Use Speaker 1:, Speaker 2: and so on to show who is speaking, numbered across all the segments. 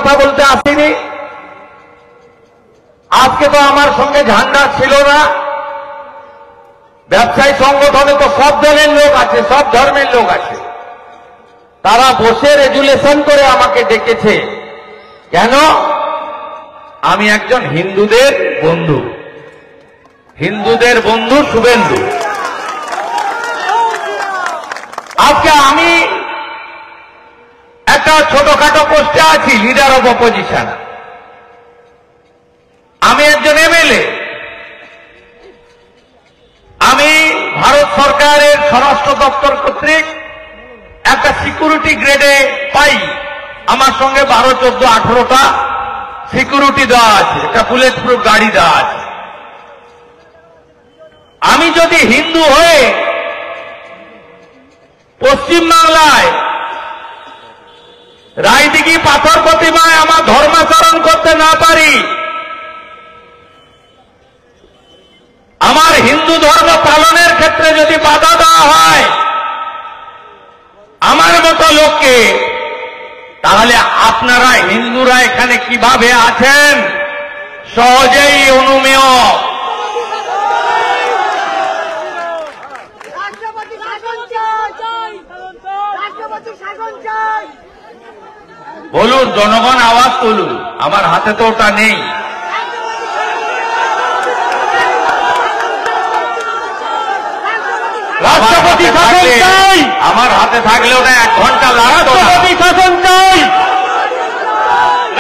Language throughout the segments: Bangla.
Speaker 1: কথা বলতে আসিনি। আজকে তো আমার সঙ্গে ঝান্ডা ছিল না। ব্যবসায়ী সংগঠনে তো সব দলের লোক আছে, সব ধর্মের লোক আছে। তারা বসে রেজুলেশন করে আমাকে ডেকেছে। কেন? আমি একজন হিন্দুদের বন্ধু, হিন্দুদের বন্ধু শুভেন্দু। আজকে আমি একটা ছোটখাটো পোস্টে আছি, লিডার অব অপোজিশন। আমি একজন এমএলএ। আমি ভারত সরকারের স্বরাষ্ট্র দপ্তর কর্তৃক একটা সিকিউরিটি গ্রেডে পাই। আমার সঙ্গে 12, 14, 18টা সিকিউরিটি দেওয়া আছে, একটা বুলেট প্রুফ গাড়ি দেওয়া আছে। আমি যদি হিন্দু হয়ে পশ্চিমবাংলায় রায়দিঘি পাথর প্রতিমায় আমার ধর্মাচরণ করতে না পারি, আমার হিন্দু ধর্ম পালনের ক্ষেত্রে যদি বাধা দেওয়া হয় আমার মতো লোককে, তাহলে আপনারা হিন্দুরা এখানে কিভাবে আছেন সহজেই অনুমেয়। বলুন, জনগণ আওয়াজ তুলুন। আমার হাতে তো ওটা নেই। রাষ্ট্রপতি শাসন চাই। আমার হাতে থাকলে ওটা 1 ঘন্টা লাগতো। রাষ্ট্রপতি শাসন চাই,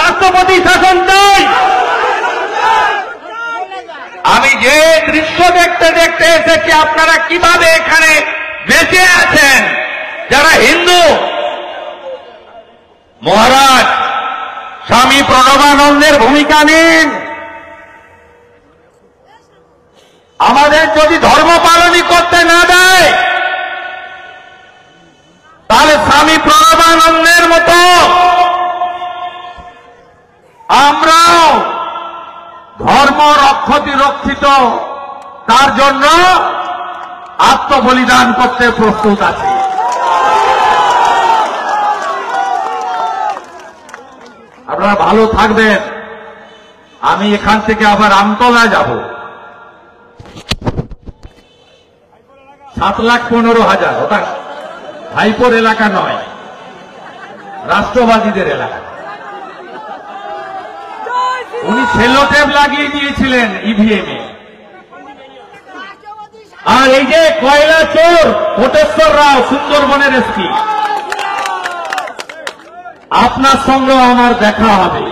Speaker 1: রাষ্ট্রপতি শাসন চাই। আমি যে দৃশ্য দেখতে দেখতে এসেছি, আপনারা কিভাবে এখানে বেঁচে আছেন যারা হিন্দু। মহারাজ স্বামী প্রণবানন্দের ভূমিকা নিন। আমাদের যদি ধর্ম পালনই করতে না দেয়, তাহলে স্বামী প্রণবানন্দের মতো আমরাও ধর্ম রক্ষিত তার জন্য আত্মবলিদান করতে প্রস্তুত আছি। আপনারা ভালো থাকবেন। আমি এখান থেকে আবার আমতলা যাব। 7,15,000 ওটা ভাইপোর এলাকা নয়, রাষ্ট্রবাদীদের এলাকা। উনি সেলোটেপ লাগিয়ে দিয়েছিলেন ইভিএম এ। আর এই যে কয়লা চোর কোটেশ্বর রাও, সুন্দরবনের এসপি, আপনার সঙ্গে আমার দেখা হবে।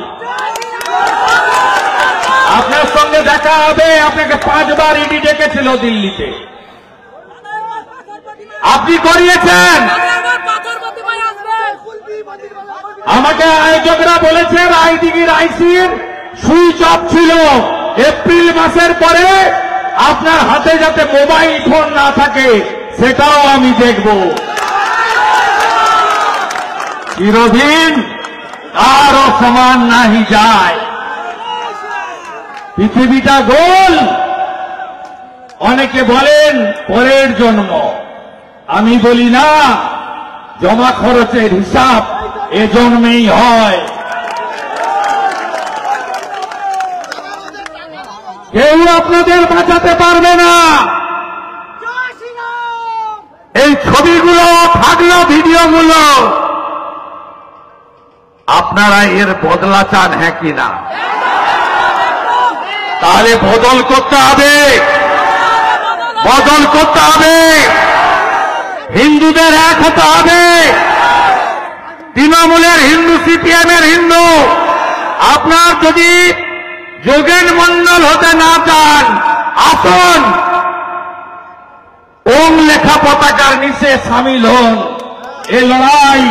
Speaker 1: আপনার সঙ্গে দেখা হবে। আপনাকে 5 বার ইডি ডেকেছিল দিল্লিতে, আপনি করিয়েছেন। আমাকে আয়োজকরা বলেছে রায়দিঘির আইসির সুইচ অফ ছিল। এপ্রিল মাসের পরে আপনার হাতে যাতে মোবাইল ফোন না থাকে সেটাও আমি দেখব। চিরদিন কারো সমান নাহি যায়। পৃথিবীটা গোল। অনেকে বলেন পরের জন্ম, আমি বলি না, জমা খরচের হিসাব এ জন্মেই হয়। কেউ আপনাদের বাঁচাতে পারবে না। এই ছবিগুলো থাকলো, ভিডিওগুলো, আপনারা এর বদলা চান হ্যাঁ কিনা? তাহলে বদল করতে হবে, বদল করতে হবে। হিন্দুদের এক হতে হবে। তৃণমূলের হিন্দু, সিপিএম এর হিন্দু। আপনার যদি যোগেন মন্ডল হতে না চান, আসুন ওম লেখা পতাকার নিচে সামিল হন। এই লড়াই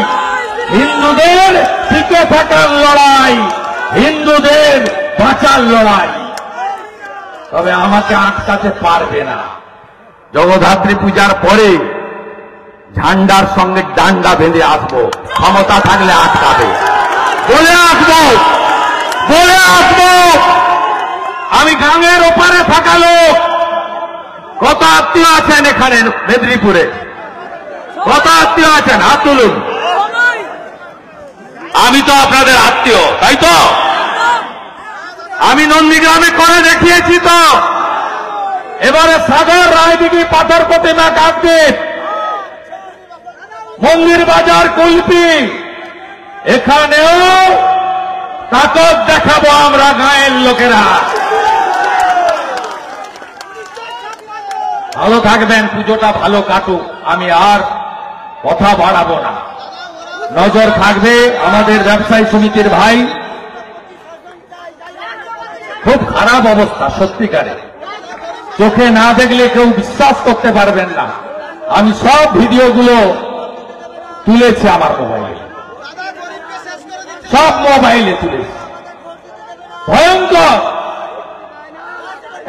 Speaker 1: হিন্দুদের টিকে থাকার লড়াই, হিন্দুদের বাঁচার লড়াই। তবে আমাকে আটকাতে পারবে না। জগদ্ধাত্রী পূজার পরে ঝান্ডার সঙ্গে ডান্ডা বেঁধে আসবো, ক্ষমতা থাকলে আটকাবে। বলে আসবো, বলে আসবো। আমি গাঙের ওপারে থাকা লোক। কত আত্মীয় আছেন এখানে মেদিনীপুরে? কত আত্মীয় আছেন? হাত তুলুন। আমি তো আপনাদের আত্মীয়, তাই তো? আমি নন্দীগ্রামে করে দেখিয়েছি তো। এবারে সাগর রায়দিঘি পাথর প্রতিমা কাকদ্বীপ, মন্দির বাজার কুলপি, এখানেও তাকত দেখাবো আমরা গাঁয়ের লোকেরা। ভালো থাকবেন, পুজোটা ভালো কাটুক, আমি আর কথা বাড়াবো না। নজর থাকবে আমাদের ব্যবসায়ী সমিতির ভাই, খুব খারাপ অবস্থা সত্যিকারে, চোখে না দেখলে কেউ বিশ্বাস করতে পারবেন না। আমি সব ভিডিওগুলো তুলেছি আমার মোবাইলে, সব মোবাইলে তুলেছি, ভয়ঙ্কর।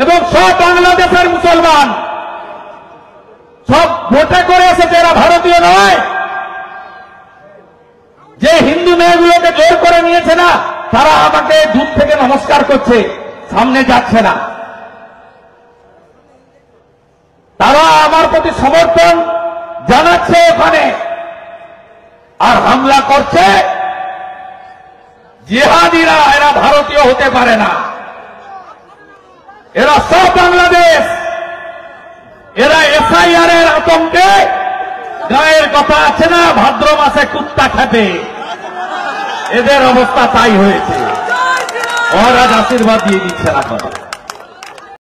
Speaker 1: এবং সব বাংলাদেশের মুসলমান সব ভোটে করে এসেছে, এরা ভারতীয় নয়। যে হিন্দু মেয়েগুলোকে জোর করে নিয়েছে না, তারা আমাকে দূর থেকে নমস্কার করছে, সামনে যাচ্ছে না। তারা আমার প্রতি সমর্থন জানাচ্ছে ওখানে, আর হামলা করছে জিহাদিরা। এরা ভারতীয় হতে পারে না, এরা সব বাংলাদেশ। এরা এসআইআর এর আতঙ্কে, গায়ের কথা আছে না, ভাদ্র মাসে কুত্তা খাবে, এদের অবস্থা তাই হয়েছে। মহারাজ আশীর্বাদ দিয়ে দিচ্ছেন আপনাদের।